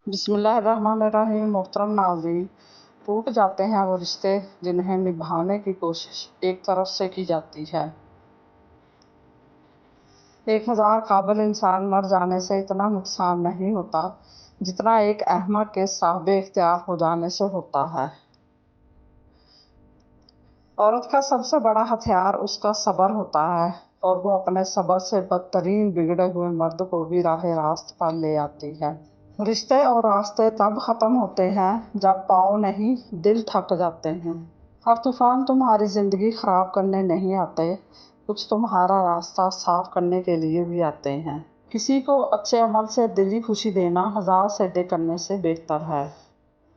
बिस्मिल्लाहिर्रहमानिर्रहीम। मोहतरम नाज़रीन, टूट जाते हैं वो रिश्ते जिन्हें निभाने की कोशिश एक तरफ से की जाती है। 1000 काबिल इंसान मर जाने से इतना नुकसान नहीं होता जितना एक अहमक के साहिबे इख्तियार हो जाने से होता है। औरत का सबसे बड़ा हथियार उसका सब्र होता है और वो अपने सब्र से बदतरीन बिगड़े हुए मर्द को भी राह रास्त पर ले आती है। रिश्ते और रास्ते तब ख़त्म होते हैं जब पाँव नहीं दिल थक जाते हैं। हर तूफान तुम्हारी ज़िंदगी ख़राब करने नहीं आते, कुछ तुम्हारा रास्ता साफ करने के लिए भी आते हैं। किसी को अच्छे अमल से दिली खुशी देना 1000 सजदे करने से बेहतर है।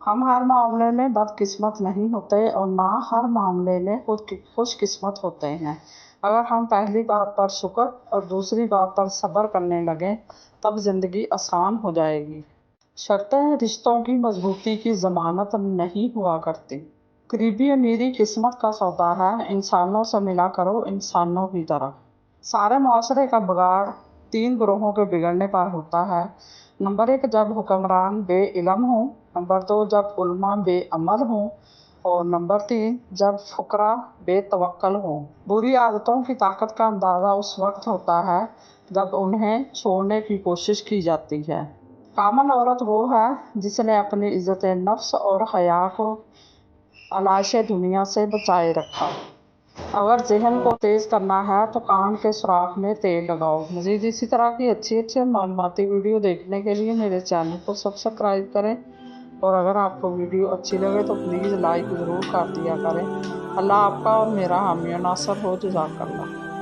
हम हर मामले में बदकिस्मत नहीं होते और ना हर मामले में खुशकिस्मत होते हैं। अगर हम पहली बात पर शुक्र और दूसरी बात पर सब्र करने लगें तब ज़िंदगी आसान हो जाएगी। शर्तें रिश्तों की मजबूती की ज़मानत नहीं हुआ करती। करीबी अमीरी किस्मत का सौदा है, इंसानों से मिला करो इंसानों की तरह। सारे माशरे का बिगाड़ 3 ग्रोहों के बिगड़ने पर होता है। नंबर 1, जब हुक्मरान बेइल्म हों। नंबर 2, जब उलमा बेअमल हों। और नंबर 3, जब फुकरा बेतवक्कल हों। बुरी आदतों की ताकत का अंदाज़ा उस वक्त होता है जब उन्हें छोड़ने की कोशिश की जाती है। कामल औरत वो है जिसने अपनी इज़्ज़त नफ्स और हया को अलाशे दुनिया से बचाए रखा। अगर ज़हन को तेज़ करना है तो कान के सुराख में तेल लगाओ। मज़ीद इसी तरह की अच्छी मालूमाती वीडियो देखने के लिए मेरे चैनल को सब्सक्राइब करें और अगर आपको वीडियो अच्छी लगे तो प्लीज़ लाइक ज़रूर कर दिया करें। अल्लाह आपका और मेरा हामी और नासर हो। जज़ाकल्लाह।